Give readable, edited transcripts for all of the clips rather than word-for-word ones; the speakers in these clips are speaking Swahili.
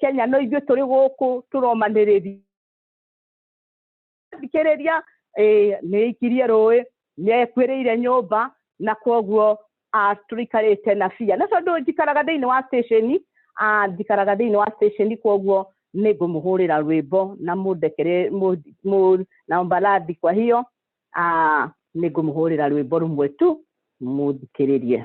Kenya no ithuĩ tũrĩ gũkũ tũromanĩrĩria thikĩrĩria nĩ ikirie rũĩ nĩ ekwĩrĩire nyũmba na kwoguo tũikarĩte na bia na tondũ njikaraga thĩinĩ wa station njikaraga thĩinĩ wa station kwoguo nĩ ngũmũhũrĩra rwĩmbo na mũndekere na mbaladi kwa hiyo nĩ ngũmũhũrĩra rwĩmbo rũmwe tu mũthikĩrĩrie.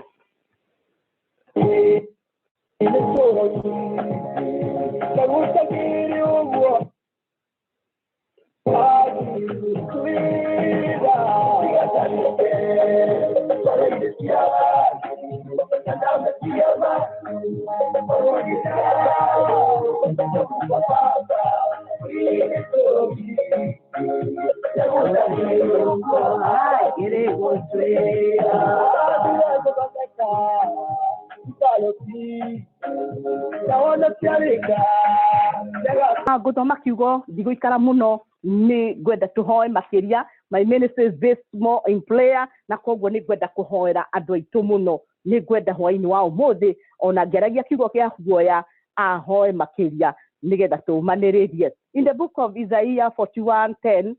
Ngũthoma kiugo ndigũikara mũno nĩ ngwenda tũhoe makĩria. My ministry is based more in prayer na kwoguo nĩ ngwenda kũhoera andũ aitũ mũno. Nĩ ngwenda hwaĩ-inĩ wa ũmũthĩ ona ngeragia kiugo gĩa guoya ahoe makĩria nĩgetha tũmanĩrĩrie. In the book of Isaiah 41:10,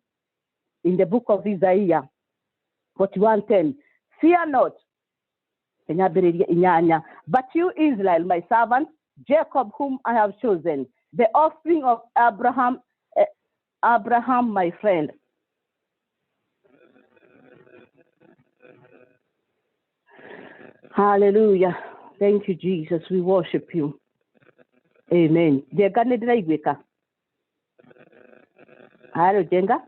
in the book of Isaiah 41:10, fear not, but you Israel my servant, Jacob whom I have chosen, the offspring of Abraham my friend. Hallelujah. Thank you, Jesus. We worship you. Amen. Jenga nĩ ndĩraiguĩka. Halo Jenga.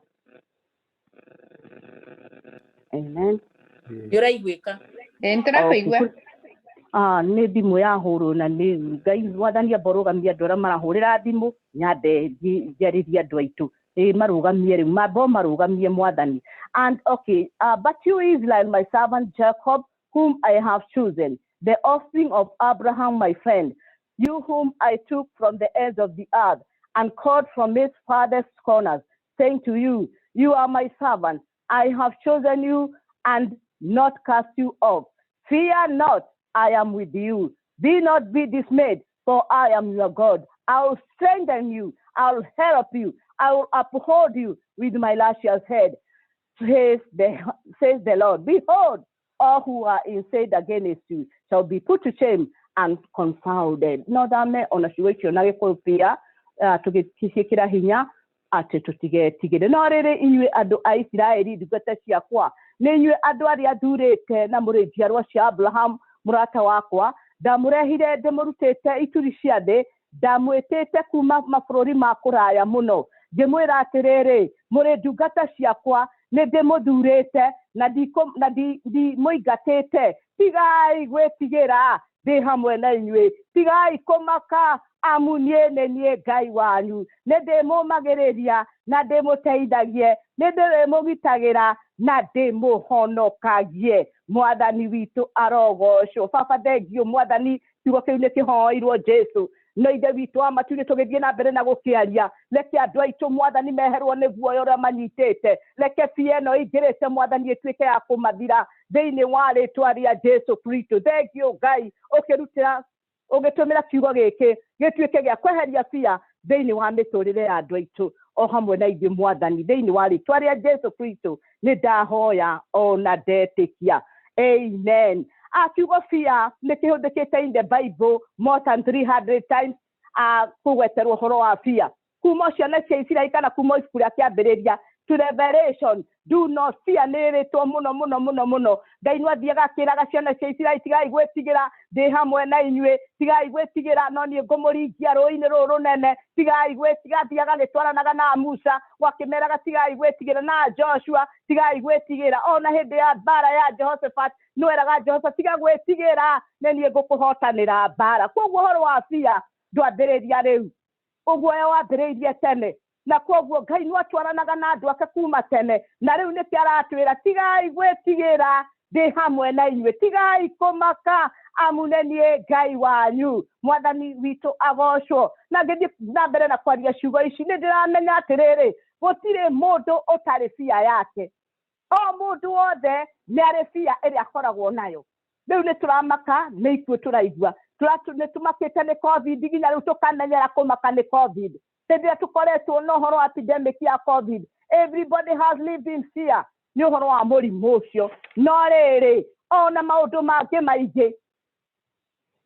Amen. Ndĩraiguĩka. Ndĩraigua. Nĩ thimũ yahũrwo na nĩ Ngai mwathani amborũgamia andũ arĩa marahũrĩra thimũ nyande njarĩrie andũ aitũ. Marũgamie rĩu mambo marũgamie mwathani. And okay, but you Israel my servant Jacob whom I have chosen, the offspring of Abraham my friend, you whom I took from the ends of the earth and called from its farthest corners, saying to you, you are my servant, I have chosen you and not cast you off. Fear not, I am with you. Be not be dismayed, for I am your God. I will strengthen you, I will help you, I will uphold you with my luscious head, says the Lord. Behold, all who are incensed against you shall be put to shame and confounded. No dame ona shiwekio na gĩkũrũpia tũgĩkĩra hinya atĩ tũtigetigĩre. No rĩrĩ inyuĩ andũ a Isiraeli ndungata ciakwa, nĩ inyuĩ andũ arĩa thurĩte na mũrĩ njiarwa cia Abraham mũrata wakwa, ndamũrehire ndĩmũrutĩte ituri cia thĩ, ndamwĩtĩte kuma mabũrũri ma kũraya mũno, ngĩmwĩra atĩrĩrĩ, mũrĩ ndungata ciakwa, nĩ ndĩmũthurĩte na ndimũingatĩte. Tigai gwĩtigĩra ndĩ hamwe na inyuĩ, tigai kũmaka amu niĩ nĩ niĩ Ngai wanyu, nĩ ndĩmũmagĩrĩria na ndĩmũteithagie, nĩ ndĩmũgitagĩra na ndĩmũhonokagie. Mwathani witũ arogocwo. Baba thengio mwathani, kiugo kĩu nĩ kĩhoirwo Jesu. No ithe witũ wa matu-inĩ tũgĩthiĩ na mbere na gũkĩaria, reke andũ aitũ mwathani meherwo nĩ guoya ũrĩa manyitĩte, reke bia ĩno ĩingĩrĩte mwathani ĩtuĩke ya kũmathira thĩinĩ wa rĩtwa rĩa Jesu Kristo. Thengio Ngai ũgĩtũmĩra kiugo gĩkĩ gĩtuĩke gĩa kweheria bia thĩinĩ wa mĩtũrĩre ya andũ aitũ o hamwe na ithuĩ mwathani, thĩinĩ wa rĩtwa rĩa Jesu Kristo nĩ ndahoya ona ndetĩkia. Amen. Kiugo fear nĩ kĩhũthĩkĩte in the Bible more than 300 times kũgweterwo ũhoro wa fear. Kuma ciana cia Isiraeli kana kuma ibuku rĩa kĩambĩrĩria to Revelation, do not fear nĩ rĩtwo mũno mũno mũno mũno. Ngai no athiaga akĩraga ciana cia Isiraeli tigai gwĩtigĩra ndĩ hamwe na inyuĩ, tigai gwĩtigĩra no niĩ ngũmũringia rũĩ-inĩ rũrũ rũnene, tigai gwĩtiga, athiaga agĩtwaranaga na Musa wakĩmeraga tigai gwĩtigĩra, na Joshua tigai gwĩtigĩra, ona hĩndĩ ya mbara ya Jehoshaphat no eraga Jehoshaphat tiga gwĩtigĩra nĩ niĩ ngũkũhotanĩra mbara. Koguo ũhoro wa fear ndwambĩrĩria rĩu, ũguoya wambĩrĩirie tene, na kwoguo Ngai no atwaranaga na andũ ake kuma tene, na rĩu nĩkĩ aratwĩra tigai gwĩtigĩra ndĩ hamwe na inyuĩ, tigai kũmaka amu nĩ niĩ Ngai wanyu. Mwathani witũ agocwo. Na ngĩthiĩ na mbere na kwaria ciugo ici nĩ ndĩramenya atĩrĩrĩ, gũtirĩ mũndũ ũtarĩ fear yake. O mũndũ wothe nĩ arĩ fear ĩrĩa akoragwo nayo. Rĩu nĩ tũramaka nĩ ikuũ tũraigua, Turatu nitumakite ni COVID ginya riu tukamenyera kumaka ni COVID. Tebia tukoretwo no horo epidemic ya COVID. Everybody has lived in fear. Ni horo wa murimu ucio. No riri ona maundu mangĩ maingĩ.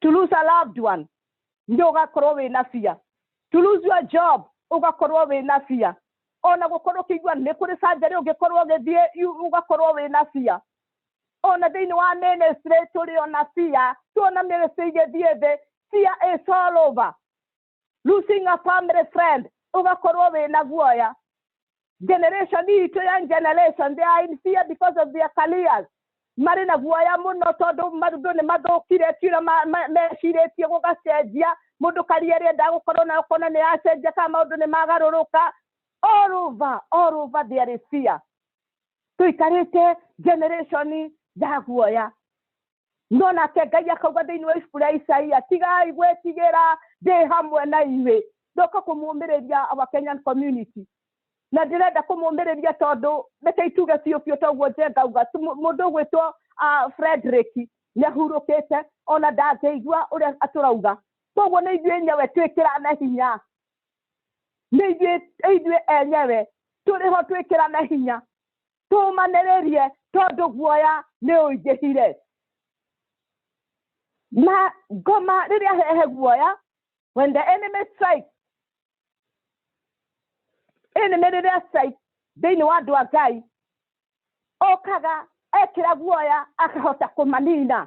To lose a loved one, ndio ugakorwo wina fear. To lose your job, ugakorwo wina fear. Ona gukorwo kigwa ni kuri surgery ugikorwo githie ugakorwo wina fear. Ona thini wa ministry turi ona fear. Tuona ministry githie the fear is all over. Losing a family friend, ugakorwo wina guoya. Generation itu young generation, they are in fear because of their careers. Marina guoya muno tondu marudo ni mathukire tira meciretie gugacenjia mundu kariere ndagukorwo na kona ni acenjia ka maundu ni magaruruka. All over there is fear. Tuikarite generation ya guoya. Nona ke Ngai akauga thiini wa ibuku ria Isaia, tigai gwetigĩra ndĩ hamwe na inyuĩ. Ndoka kũmũmĩrĩria our Kenyan community. Na ndirenda kũmũmĩrĩria tondu reke ituge biũ toguo njengauga mũndũ gwĩtwo Frederick nĩahurũkĩte ona ndangĩigua ũrĩa atũrauga. Koguo nĩ ithuĩ enyewe twĩkĩra na hinya. Nĩ ithuĩ enyewe tũrĩho twĩkĩra na hinya. Tũmanĩrĩrie tondu guoya nĩ ũingĩhire. Na ngoma rĩrĩa hehe guoya, when the enemy strikes, rĩrĩa strike thĩinĩ wa andũ a Ngai, okaga ekĩra guoya akahota kũmanina.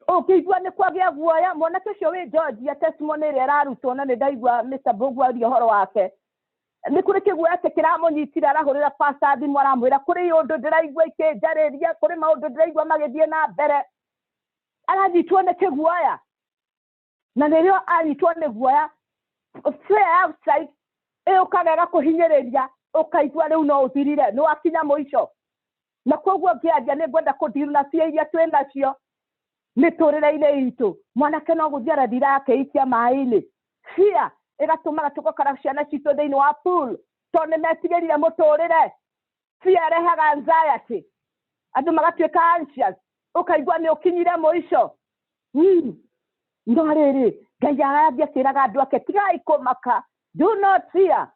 Ũkĩigua nĩ kwagĩa guoya, mwanake ũcio wĩ Georgia testimony ĩrĩa ĩrarutwo na nĩ ndaigua Mr. Bogu aria ũhoro wake. Nĩ kũrĩ kĩguoya kĩramũnyitire arahũrĩra pastor thimũ aramwĩra kũrĩ ũndũ ndĩraigua ikĩnjarĩria, kũrĩ maũndũ ndĩraigua magĩthiĩ na mbere. Aranyitwo nĩ kĩguoya. Na rĩrĩa anyitwo nĩ guoya, fear outside ũkaga gakũhinyĩrĩria, ũkaigua rĩu no ũthirire, nĩ wakinya mũico. Na koguo ngĩaria nĩ ngwenda kũndiru na cia iria twĩ nacio mĩtũrĩre-inĩ itũ. Mwanake no gũthiĩ arathira akeikia maĩ-inĩ. Fear ĩgatũmaga tũgakora ciana citũ thĩinĩ wa pool tondũ nĩmetigĩrire mũtũrĩre. Fear ĩrehaga anxiety. Andũ magatuĩka anxious. Ũkaigua nĩ ũkinyire mũico. No rĩrĩ Ngai arambia akĩraga andũ ake tigai kũmaka. Do not fear.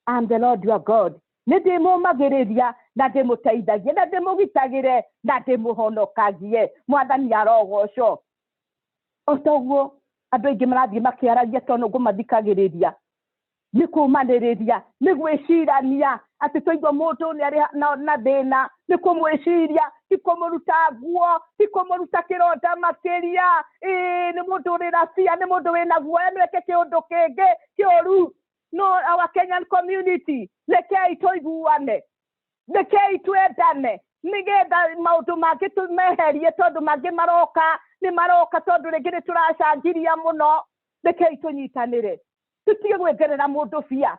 I'm the Lord your God. Nĩ ndĩmũmagĩrĩria na ndĩmũteithagie na ndĩmũgitagĩre na ndĩmũhonokagie. Mwathani arogocwo. Otoguo andũ aingĩ marathiĩ makĩaragia tondũ ngũmathikagĩrĩria. Nĩ kũmanĩrĩria, nĩ gwĩcirania atĩ twaigua mũndũ nĩ arĩ na thĩna, nĩ kũmwĩciria, ti kũmũruta nguo, ti kũmũruta kĩronda makĩria. Nĩ mũndũ ũrĩ na fear, nĩ mũndũ wĩna guoya nĩ weke kĩũndũ kĩngĩ kĩũru. No, our Kenyan community, rekei tũiguane, rekei twendane, nĩgetha maũndũ mangĩ tũmeherie tondũ mangĩ maroka, nĩ maroka tondũ rĩngĩ nĩ tũracangiria mũno. Rekei tũnyitanĩre, tutige gwetherera mũndũ fear.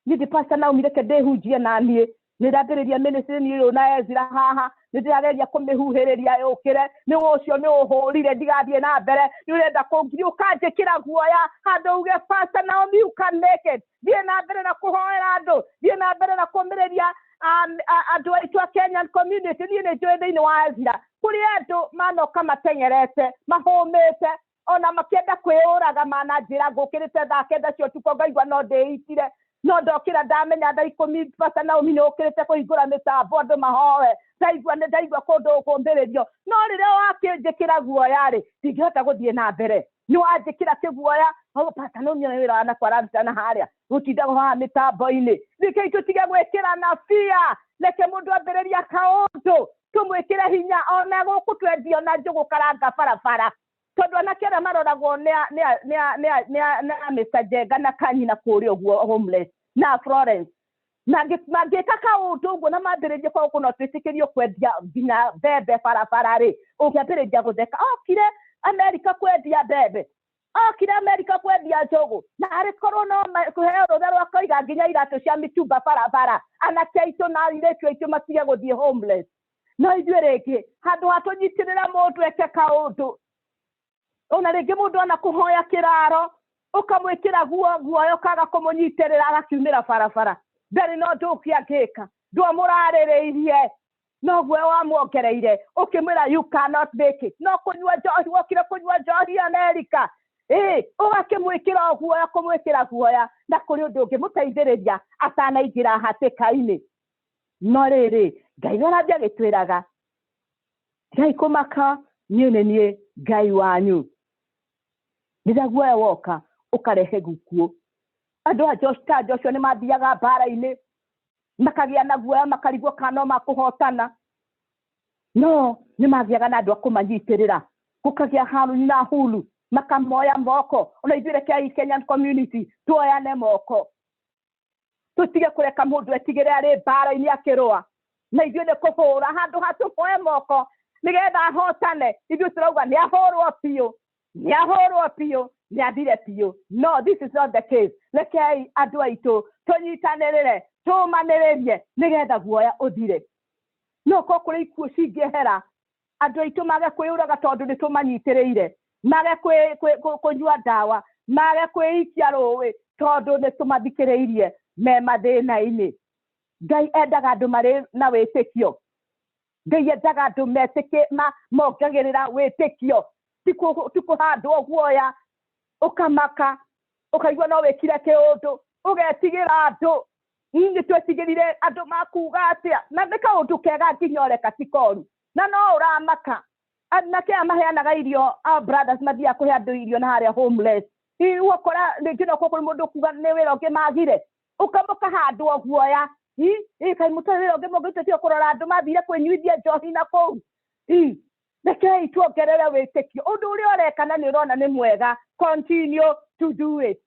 Nĩ pastor Naomi reke ndĩhunjie na niĩ. Nĩ ndambĩrĩria ministry niĩ ũyũ na Ezra haha, nĩ ndĩrageria kũmĩhuhĩrĩria yũkĩre, nĩ ũcio nĩ ũhũrire ndigathiĩ na mbere, nĩ ũrenda kũngiria ũkanjĩkĩra guoya handũ uge pastor Naomi you can make it. Thiĩ na mbere na kũhoera andũ, thiĩ na mbere na kũmĩrĩria andũ aitũ a Kenyan community. Niĩ nĩ njũĩ thĩinĩ wa Ezra kũrĩ andũ manoka matengerete, mahũmĩte, ona makĩenda kwĩũraga mananjĩra ngũkĩrĩte thaa kenda cia ũtukũ ngaigua no ndĩitire. No ndokĩra ndamenya thaa 10 pastor Naomi nĩ ũkĩrĩte kũhingũra mĩtambo andũ mahoe. Ndaigua kũndũ kũmbĩrĩrio. No rĩrĩa wakĩnjĩkĩra guoya-rĩ, ndingĩhota gũthiĩ na mbere. Nĩ wanjĩkĩra kĩguoya, pastor Naomi nĩ wĩra wanakwa ararutana harĩa, gũtindaga haha mĩtambo-inĩ. Rekei tũtige gwĩkĩra na fear. Reke mũndũ ambĩrĩria kaũndũ, tũmwĩkĩre hinya ona gũkũ twendio na njũgũ karanga barabara. Tondũ anake arĩa maroragwo nĩ Mr. Njenga na Kanyina kũrĩa ũguo homeless na Florence. Na mangĩka kaũndũ ũguo na mambĩrĩrie koguo no twĩtĩkĩrio kwendia nginya mbembe barabara-rĩ, ũngĩambĩrĩria gũtheka. Okire Amerika kwendia mbembe, okire Amerika kwendia njũgũ, na arĩkorwo no kũheo rũtha rwa kũiga nginya iratũ cia mitumba barabara. Anake aitũ na airĩtu aitũ matige gũthiĩ homeless. No ithuĩ rĩngĩ handũ ha tũnyitĩrĩra mũndũ eke kaũndũ, ona rĩngĩ mũndũ ona kũhoya kĩraro ũkamwĩkĩra guoya ũkaga kũmũnyitĩrĩra agakiumĩra barabara. Ndarĩ na ũndũ ũngĩ angĩka, ndwamũrarĩrĩirie. no gwe wa muongereire ukimwira you cannot make it no kunywa njohi wokire kunywa njohi America ugakimwikira guoya kumwikira guoya na kuri undu ungi muteithiriria atanaingira hatikaini no riri Ngai arambia gitwiraga Ngai kumaka nie Ngai wanyu nida guoya woka ukarehe gukuo andu a Joshua ni mathiaga mbara-ini makagia na guoya makarigwo kana makuhotana no ni mathiaga na andu akumanyitirira gukagia Haruni na Hulu makamoya moko ona ithuire kia Kenyan community tuoyane moko tutige kureka mundu etigire ari mbara-ini akirua na ithuire ni kuhura handu hatumoe moko nigetha ahotane ithuire turauga ni ahorwo pio ni athire pio no this is not the case rekei andu aitu tunyitanirire tumaniririe nigetha guoya uthire no ko kuri ikuo cingihera andu aitu mage kwiyuraga tondu ni tumanyitiriire mage kunyua ndawa mage kwiikia ruwi tondu ni tumathikiriirie me mathina-ini Ngai endaga andu mari na witikio Ngai endaga andu metike mongagirira witikio tikuhandwo guoya ukamaka ukaigua no wikire kiundu ugetigira andu ni twetigirire andu makuga atia na nika undu kega nginya tikoru na no uramaka anake amaheanaga irio our brothers mathia kuhe andu irio na haria homeless ukora ngino kuri mundu kuga ni wira ungi magire ukamuka handwo guoya kai mutawira ungi mugitio kurora andu mathire kwinyuithia njohi na kou rekei tuongerere witikio undu uria urekana ni urona ni mwega continue to do it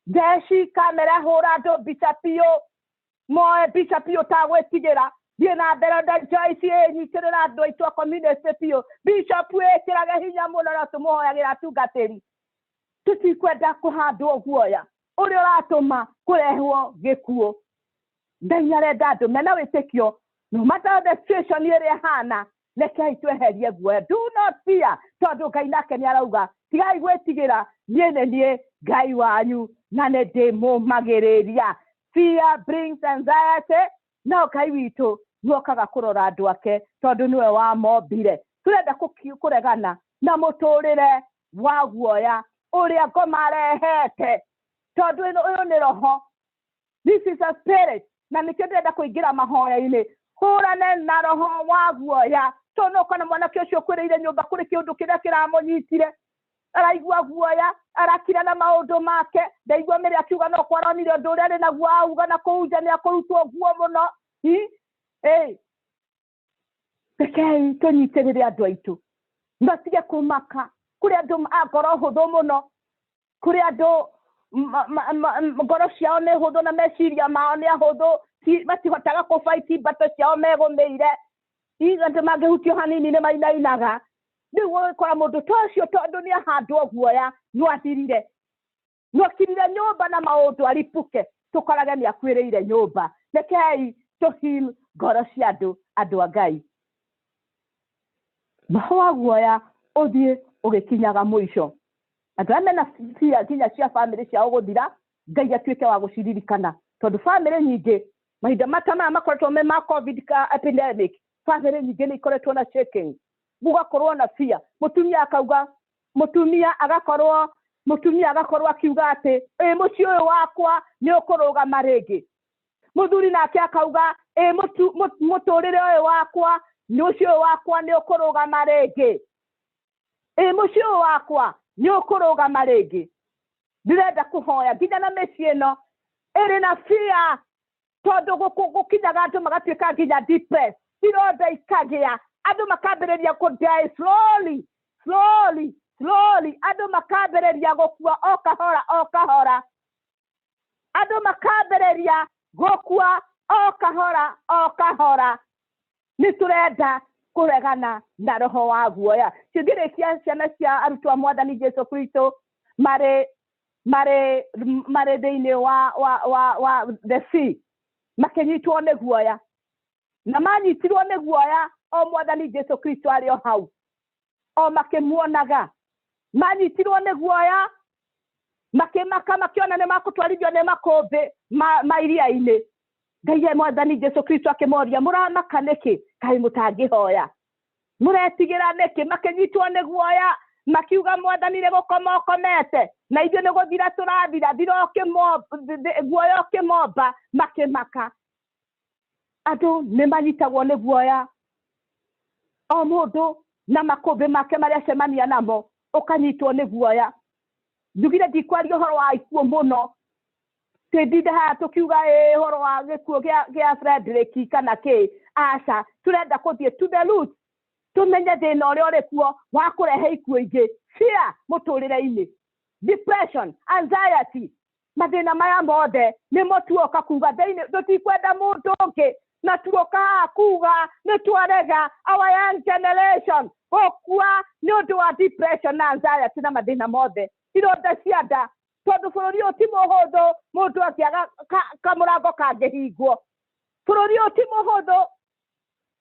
Deshi kamera hora andu bisapio moe bisapio tagwetigira thie na mbere da Joyce nyitirira andu aitu a community pio bishop wekiraga hinya muno na tumuhoyagira tungatiri tutikwenda kuhandwo guoya uria uratuma kurehwo gikuo Ngai arenda andu mena witikio no matter the situation iri hana rekei tweherie guoya do not fear tondu Ngai nake ni arauga tigai gwetigira nie Ngai wanyu na ne ndimumagiriria fear brings anxiety no Ngai witu nwokaga kurora andu ake tondu niwe wa mombire turenda kuregana na muturire wa guoya uria ngoma rehete tondu uyu ni roho this is a spirit na nikio ndenda kuingira mahoya-ini hurane na roho wa guoya tono kana mwanake ucio kwireire nyumba kuri kiundu kiria kiramunyitire araigua guoya arakira na maundu make ndaigua mere akiuga no kwaronire undu uria ari naguo auga na kuuja ni akurutwo guo muno rekei tunyitirire andu aitu matige kumaka kuri andu agoro huthu muno kuri andu ngoro ciao ni huthu na meciria mao ni ahuthu matihotaga kubaiti mbato ciao megumeire andu mangihutio hanini ni mainainaga riu gukora mundu tocio tondu ni ahandwo guoya no athirire nyumba na maundu aripuke tukorage ni akwiriire nyumba rekei tuhil ngoro cia andu a Ngai mahoa guoya uthie ugikinyaga mwisho andu amena kinya cia family ciao guthira Ngai atuike wa guciririkana tondu family nyingi mahinda matama makoretwo me ma covid epidemic family nyingi ni ikoretwo na shaking gugakorwo na fear mutumia akauga mutumia agakorwo akiuga ati muci uyu wakwa ni ukuruga ringi muthuri nake akauga muturire uyu wakwa ni ucio wakwa ni ukuruga ringi muci uyu wakwa ni ukuruga ringi ndirenda kuhoya nginya na meci ino iri na fear tondu gukinyaga andu magatuika nginya depressed ironda ikagia andu makambiriria ku die slowly andu makambiriria gukua o kahora andu makambiriria gukua o kahora ni turenda kuregana na roho wa guoya cingirikia ciana cia arutwo a Mwathani Jesu Kristo mare thiini wa the sea makinyitwo ni guoya na manyitirwo ni guoya o Mwathani Jesu Kristo ari o hau o makimuonaga manyitirwo ni guoya makimaka makiona ni makutwarithio ni makumbi mairia-ini Ngai mwathani Jesu Kristo akimoria muramaka niki kai mutangihoya muretigira niki makenyitwo ni guoya makiuga mwathani ni gukoma komete na ithuĩ nĩ gũthira tũrathira guoya ũkĩmomba makĩmaka andũ nĩ manyitagwo nĩ guoya o mũndũ na makũmbĩ make marĩa acemania namo ũkanyitwo nĩ guoya ndugire ndikwaria ũhoro wa ikuũ mũno tĩndinde haha tũkiuga ũhoro wa gĩkuũ gĩa Frederick kana kĩ aca tũrenda gũthiĩ to the root tumenye thĩna ũrĩa ũrĩ kuo wa kũrehe ikuũ ingĩ fear mũtũrĩre-inĩ depression anxiety mathĩna maya mothe nĩ mũtuoka kuga thĩinĩ tũtikwenda mũndũ ũngĩ na tuoka kuga nĩ twarega our young generation gũkua nĩ ũndũ wa depression na anxiety na mathĩna mothe ironda cia nda tondũ bũrũri ũyũ ti mũhũthũ mũndũ akĩaga kamũrango kangĩhingwo bũrũri ũyũ ti mũhũthũ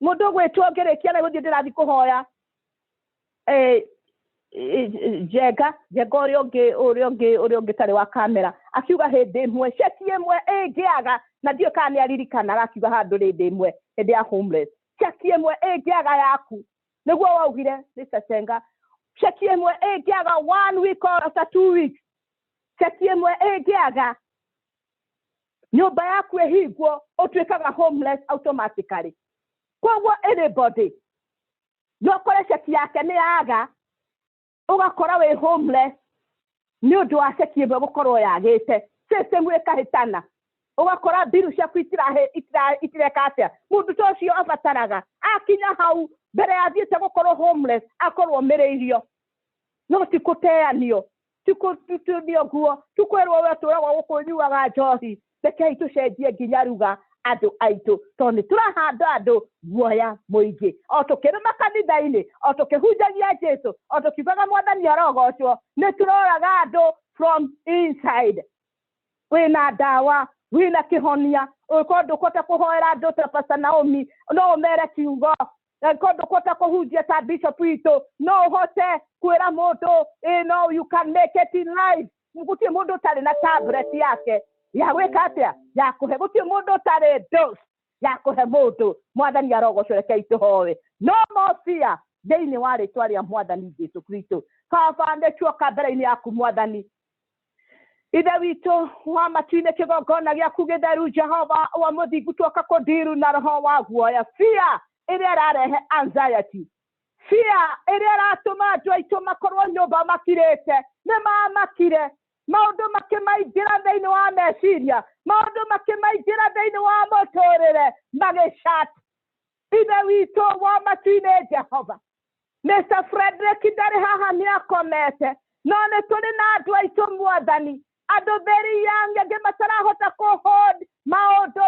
mũndũ gwĩtwo ngĩrĩkia na gũthiĩ ndĩrathiĩ kũhoya Jenga ũrĩa ũngĩ tarĩ wa kamera akiuga hĩndĩ ĩmwe ceki ĩmwe ĩngĩaga na ndiũ kana nĩ aririkanaga akiuga handũ hĩndĩ ĩmwe hĩndĩ ya homeless ceki ĩmwe ĩngĩaga yaku nĩguo waugire Mr. Jenga ceki ĩmwe ĩngĩaga 1 week or after 2 weeks ceki ĩmwe ĩngĩaga nyũmba yaku ĩhingwo ũtuĩkaga homeless automatically koguo anybody no kore ceki yake nĩ yaga ugakora we homeless ni ũndũ wa ceki ĩmwe gũkorwo yagĩte system ĩkahĩtana ugakora biru ciaku itireka atĩa mũndũ ta ũcio abataraga akinya hau mbere ya thiĩte gũkorwo homeless akorwo mĩrĩirio no tikũteanio tikũtutunio guo tukwĩrwo we tũragwo gũkũnyuaga njohi rekei tũcenjie nginya ruga andũ aitũ tondũ tũrahanda andũ guoya mũingĩ o tũkĩrũma kanitha-inĩ o tũkĩhunjagia Jesũ o tũkiugaga mwathani arogocwo nĩ tũroraga andũ from inside wĩna ndawa wĩna kĩhonia ũngĩkorwo ndũkũhota kũhoera andũ ta Pastor Naomi no ũmere kiugo angĩkorwo ndũkũhota kũhunjia ta bishop witũ no ũhote kwĩra mũndũ no you can make it in life gũtirĩ mũndũ ũtarĩ na tablet yake ya gwĩka atĩa ya kũhe gũtirĩ mũndũ ũtarĩ dose ya kũhe mũndũ mwathani arogocwo rekei tũhoe no more fear thĩinĩ wa rĩtwa rĩa mwathani Jesũ Kristo baba nĩtuoka mbere-inĩ yaku mwathani ithe witũ wa matu-inĩ kĩgongona gĩaku gĩtheru Jehova wa mũthingu tuoka kũndiru na roho wa guoya fear ĩrĩa ĩrarehe anxiety fear ĩrĩa ĩratũma andũ aitũ makorwo nyũmba makirĩte nĩ mamakire maũndũ makĩmaingĩra thĩinĩ wa meciria maũndũ makĩmaingĩra thĩinĩ wa mũtũrĩre magĩcat ithe witũ wa matu-inĩ Jehova Mr. Frederick ndarĩ haha nĩ akomete no nĩ tũrĩ na andũ aitũ mwathani andũ very young angĩ matarahota kũhold maũndũ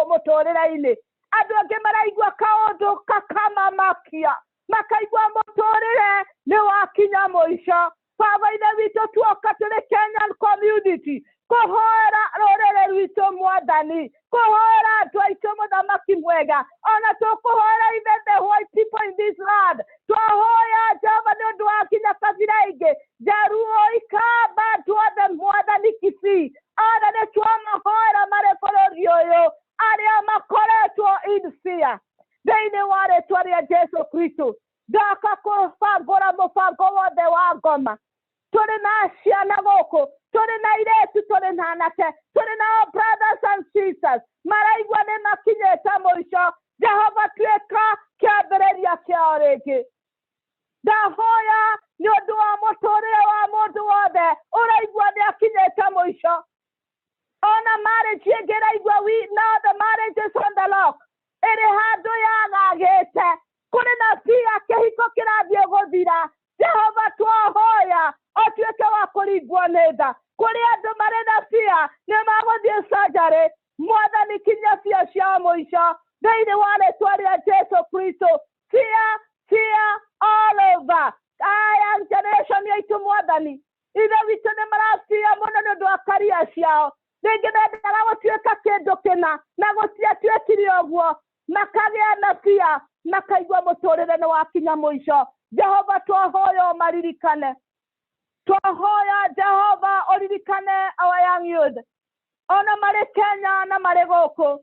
mũtũrĩre-inĩ andũ angĩ maraigua kaũndũ kakamamakia makaigua mũtũrĩre nĩ wakinya mũico baba-inĩ witũ tuoka tũrĩ Kenyan community kũhoera rũrĩrĩ rwitũ mwathani kũhoera andũ aitũ mũthamaki mwega ona tũkũhoera even the white people in this land twahoya Jehova nĩ ũndũ wa kinya kabira ingĩ Jaruo Ikamba andũ othe mwathani Kisii ona nĩ twamahoera marĩ bũrũri ũyũ arĩa makoretwo in fear thĩinĩ wa rĩtwa rĩa Jesũ Kristo ndoka kũbangũra mũbango wothe wa ngoma tũrĩ na ciana gũkũ tũrĩ na airĩtu tũrĩ na anake tũrĩ na brothers and sisters maraigua nĩ makinyĩte mũico Jehova tuĩka kĩambĩrĩria kĩao rĩngĩ ndahoya nĩ ũndũ wa mũtũrĩre wa mũndũ wothe ũraigua nĩ akinyĩte mũico ona marriage ĩngĩ ĩraigua we know the marriage is on the lock ĩrĩ handũ yagagĩte kũrĩ na pia kĩhiko kĩrathiĩ gũthira Jehova twahoya ũtuĩke wa kũringwo nĩ tha kũrĩ andũ marĩ na pia nĩ magũthiĩ surgery mwathani kinya pia ciao mũico thĩinĩ wa rĩtwa rĩa Jesũ Kristo fear all over young generation yaitũ mwathani ithe witũ nĩ marafia mũno nĩ ũndũ wa career ciao rĩngĩ mendaga gũtuĩka kĩndũ kĩna na gũtiatuĩkire ũguo makagĩa na pia makaigua mũtũrĩre nĩ wakinya mũico Jehova twahoya maririkane twahoya Jehova ũririkane our young youth ona marĩ Kenya na marĩ gũkũ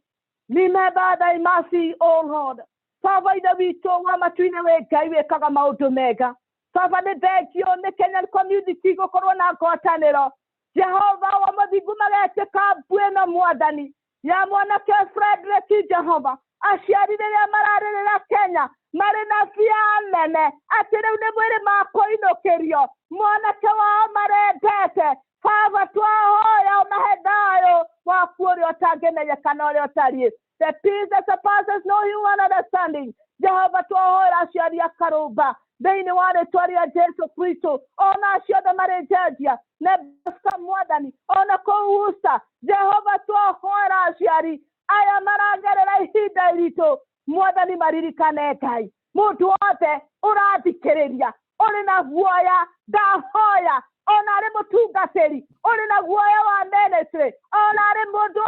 Remember thy mercy, O Lord. Father, we told Matuina Gai, we Kagamauto Mega. Father, the thank you on the Kenyan community, go Corona Cotanero. Jehovah, Wamadigumalete, Buena Muadani. Yamwana Frederick, Jehovah. Ashari de Marada Kenya. Marina Fianene. Atene de Macoino Kerio. Mona Kawa Mare Pete. Father, to our Mahedayo. Wakurio Tagana Yakanorio Tari. The peace that surpasses no human understanding. Jehovah to all Asharia Karuba. They know what the Toria Jesu Christo. Ona Shada Marejadia. Nebuska Mwadani. Ona Kousta. Jehovah to all Ashari. I am Marangara Hidarito. Mwadani Maririka Nekai. Mutuate. Urati Kereria. Onina Vuaya. Da Hoya. Onare Motuga Teri. Onina Vuaya wa Menesre. Onare Modu.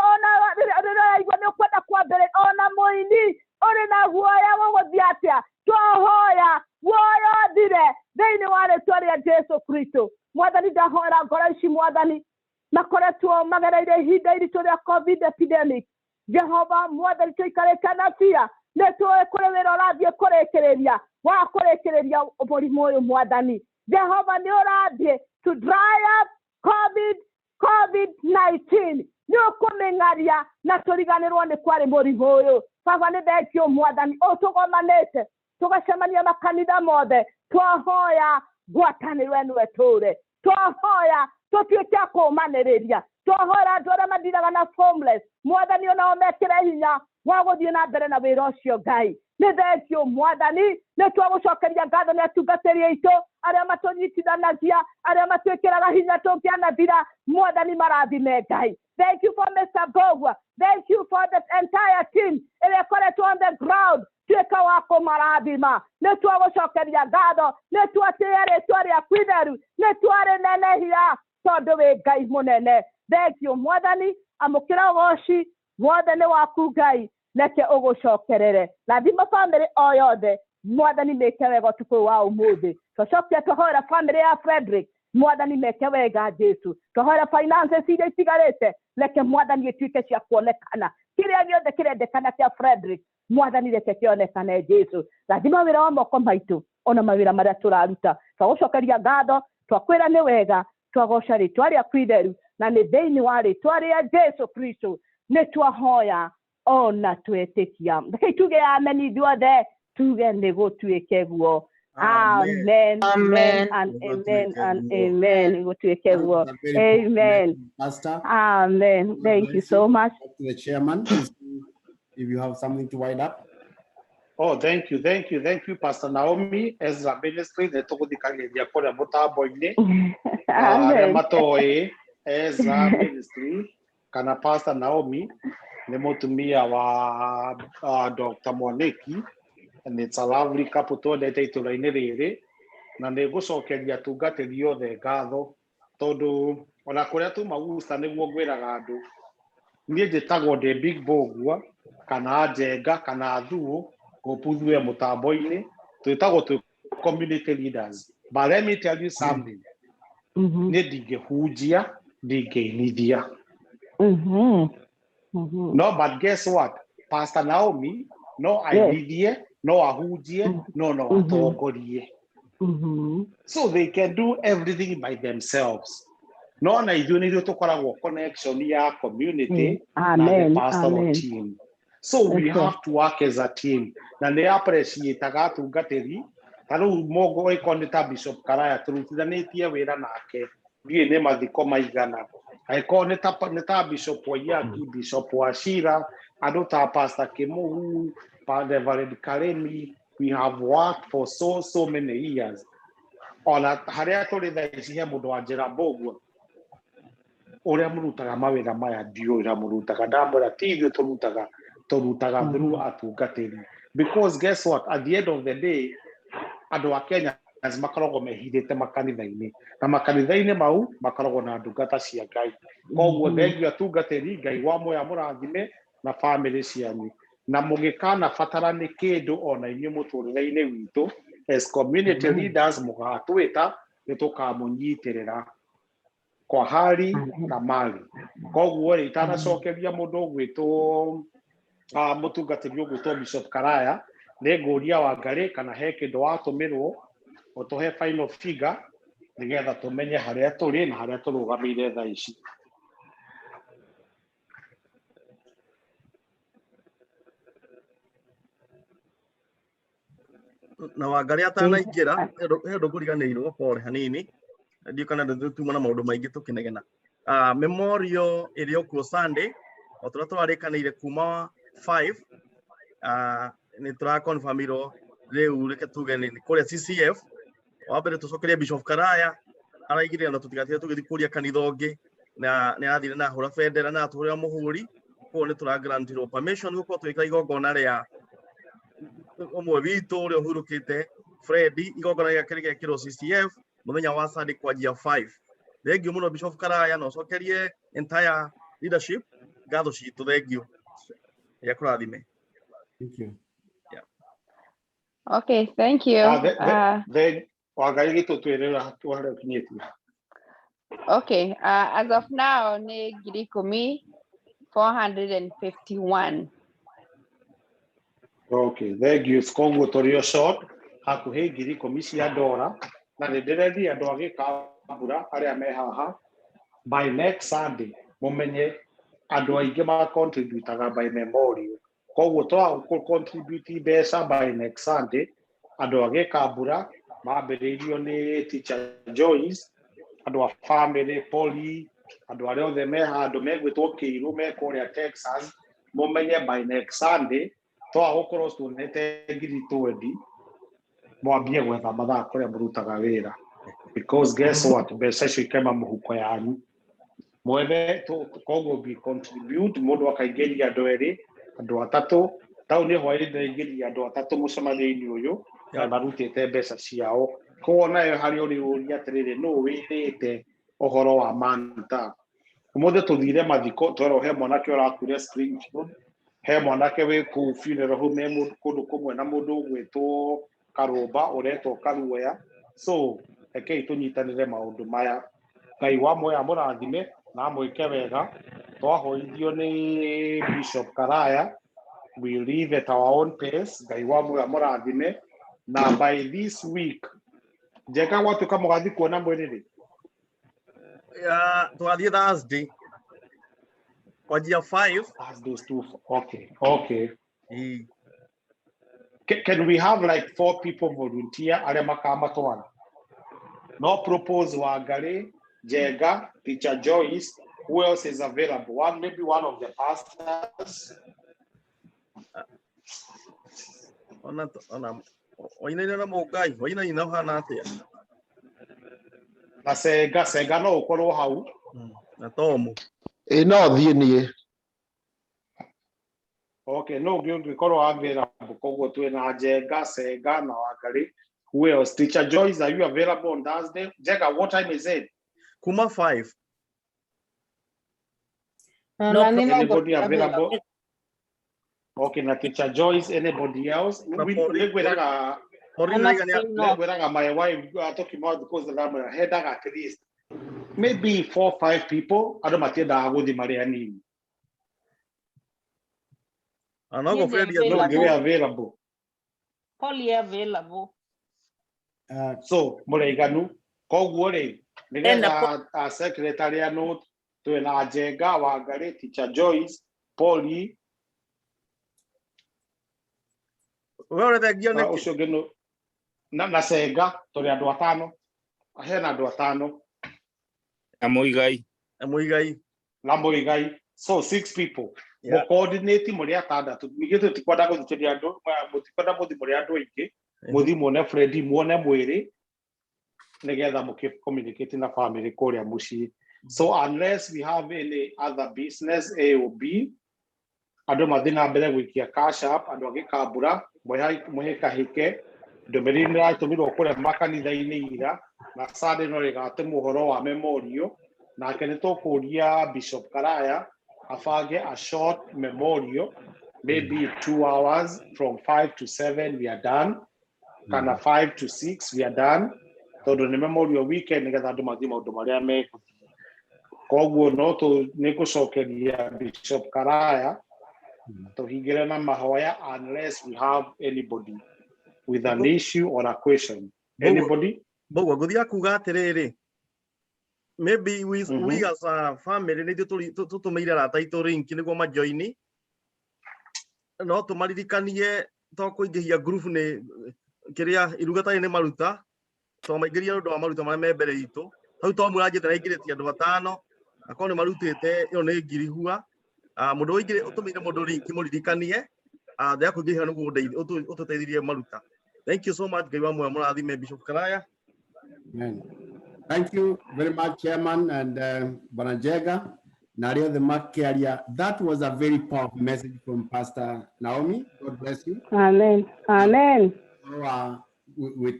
Ona Moini. Onina Vuaya wa Diatia. Tohoya. Waya dire. They know what the Toria Jesu Christo. Mwadani da Hora Gorashi Mwadani. Makora tuo Magarade Hidarito the COVID epidemic. Jehovah Mwadani Kare Kanafia. Neto Ekorevero Radio Kore Kereria. Wa Kore Kereria Oborimoyo Mwadani. Jehovah Neorade to dry up COVID-19. No coming area, not to Riganero Quare Morivoyo. Favane Bekio Mwadani. Otogo Manete. Toga Shamania Makanida Mode. Tohoya Guatani Renuetore. Tohoya Topiako Maneria. Tohora Dora Madina formless. More than you know, Mekerina. Why would you not then away your guy? Nedekio Mwadani, Neto Shokaria Garden to Gateriato, Aramatoni Tidanazia, Aramatokera Hinato Pianadira, more than Maradi Megai. Thank you for Mr. Gogwa. Thank you for the entire team. And they call it on the ground. Tekawako Maradima, Neto Shokaria Gado, Neto Toria Quideru, Netuare Nenehia, Todoe Guy Monene. Thank you, Mwadani, Amokira Washi, Mwadane Wakugai. Leke ogo shokerere. La dima family oyode. Mwadani mekewe go tuko wa umode. So shokya tohora family ya Frederick. Mwadani mekewe ga Jesu. Tohora finance side sigarete. Leke mwadani yetuke chia kuonekana. Kire yode kire dekana kia Frederick. Mwadani leke kionekana ya Jesu. La dima wira wamo koma itu. Ona mawira maratura aluta. So shokeria gado. Twakwira newega. Twagoshari. Tuari ya kwideru. Na nedeni wari. Tuari ya Jesu Kristo. Netua hoya. Ona tuetekia. Hey, tuge ameni duade. Tuge nego tuekeguo. Amen. Amen. And amen. And amen. Go tuekeguo. Amen. Pastor. Amen. Thank you so much. The chairman, if you have something to wind up. Oh, thank you, Pastor Naomi. As a ministry, the Togo di Kage Diakora Bota Boyne. Matoe, as a ministry, Kana Pastor Naomi. Nemotumia wa Dr. Moneki, and it's a lovely caputo that they to Rainere, Nanegoso Kedia to Gaterio de Gado, Todo, on a Coreatu Maus and the Wogweragado. Near the Tago de Big Bogua, Kana Jega, Kana Duo, go Pudue Motaboine, to Tago to community leaders. But let me tell you something. Nedige Hujia, Dige Nidia. No, but guess what? Pastor Naomi, no idea, no ahudie, no togodie. So they can do everything by themselves. No, I do need to call connection here, community, and the pastoral team. So we have to work as a team. Na ne appreciate agatu gateri, taru mogo ikoneta Bishop Karaya truth da netia wera nake. Bie nema di koma igana. I call neta Bishop Wayaki, Bishop Washira, Adota Pastor Kemohu, Padre Valeri Karemi. We have worked for so many years. On a Hariatori that is here, Mudoajera Bogu. Oramuruta Mawera Maya Dio Ramuruta Kadambra TV Torutaga through Atugateri. Because guess what? At the end of the day, Adoa Kenya. As Makarogo me hidete makanidaine. Na makanidaine mau, Makarogo na dugata sia gai. Kogu degu ya tugateri, gai wamo ya mura adime, na family siani. Na mogekana fatarane kedo ona inyo tureine wito, as community leaders muga atueta, netoka monyi terera. Kwa hali na mali. Kogu wale itana soke vya modo wito, mutungatiri ugwitwo Bishop Karaya ne nguria Wangari kana he kindu watumirwo utuhe final figure nigetha tumenye haria turi na haria turugamire thaa ici. Na Wangari atanaingira he ndukuriganirwo pole hanini ndio kana ndutuma na maundu maingi tukinegena. Memorial iliyo ku Sunday oturatorikanire kuma 5 ni tura confirmiro riu reke tugeni kuria CCF wabere tucokeria Bishop Karaya araigire na tutigatire tugithikuria kanitha ungi na ni athire na hura bendera na tuhurira muhuri ko ni tura grantirwo permission guko twika igongona ria omwe witu uri uhurukite Freddy igongona ya kirige kiro CCF muthenya wa Sunday kwa jia 5. Thank you muno Bishop Karaya no cokerie entire leadership gatho citu thank you ya kurathime. Thank you. Yeah. Okay, thank you. Wangari gitu twirira twara kinyeti. Okay, as of now ni ngiri 451. Okay, thank you. Skongo torio short hakuhe ngiri 10 cia ndora na ndirethi andu agikambura aria me haha by next Sunday mumenye andu aingi ma contributaga by memorial koguo twa contribute mbeca by next Sunday andu agikambura mambiririo ni teacher Joyce andu a family Polly andu aria othe me handu megwitwo Kiiru me kuria Texas mumenye by next Sunday twa gukorwo tunete ngiri 20 mwambie gwetha mathaa kuria murutaga wira because guess what mbeca icio ikema muhuko yanyu mwethe koguo be contribute mundu akaingiria andu eri andu atatu tauni hwairi ndaingiria andu atatu mucemania-ini uyu na marutite mbeca ciao kuona yo hari uri uria atiriri no wirite uhoro wa manta umuthe tuthire mathiko tworohe mwanake urakuria Springfield he mwanake we ku funeral home kundu kumwe na mundu gwitwo Karumba uretwo Karuoya so ekei tunyitanire maundu maya Ngai wa moya murathime na mwike wega twahoithio ni Bishop Karaya we live at our own pace Ngai wa moya murathime na by this week jeka watu kama mugathi kuona mwiriri twathie Thursday kwa jia 5 as those two okay Can we have like 4 people volunteer aria makama twana no propose Wangari Jega teacher Joyce who else is available maybe one of the pastors ona oina na mogai oina ina hana atia na sega no ukorwo hau na tomu no thie nie okay no ngikorwo available koguo twina Jega Sega na Wangari who else teacher Joyce are you available on Thursday Jega what time is it kuma 5 No, anybody available okay na teacher Joyce anybody else we gweraga my wife talking about because the number head at least maybe 4 or 5 people ado matienda aguthi mari anini Anago Freddy is available Polly available so mureiganu koguo ri nigetha secretary a note twina Jega Wangari teacher Joyce Polly wewe thegio niki ucio ngeno na Sega turi andu atano hena andu atano na Muigai so 6 people mo coordinate muri atandatu nigithu tikwenda guthikĩria andu mutikwenda muthi muri andu aingi muthi muone Freddy muone mwiri nigetha communicate na family kuria mucii so unless we have any other business A or B andu mathi na mbere gwikia cash up andu agikambura mwihikahike ndomeriri niratumirwo kuria makanitha-ini ira na Sunday no rigate muhoro wa memorial nake nitukuria Bishop Karaya afange a short memorial maybe 2 hours from 5 to 7 we are done kana 5 to 6 we are done tondu ni memorial weekend nigetha andu mathi maundu maria mekuthi koguo no tu nigucokeria Bishop Karaya Tuhingire na mahoya unless we have anybody with an issue or a question. Anybody? Bogo guthia kuga atiriri. Maybe we as a family ni tutumeire rata itu link niguo majoini. No tumaririkanie to kuingihia group ni kiria irugatari ni maruta. To maingiria ndu wa maruta mara membere itu. Hau to muranjite na ingiritie andu 5. Akoni marutite yo ni ngirihua. Mundu wingire utumeire mundu link muririkanie. Ndia kuingihia nugu ututeithirie maruta. Thank you so much. Bishop Karaya. Amen. Thank you very much, Chairman and Banajega. Nario the Makiaria. That was a very powerful message from Pastor Naomi. God bless you. Amen. Amen. So, we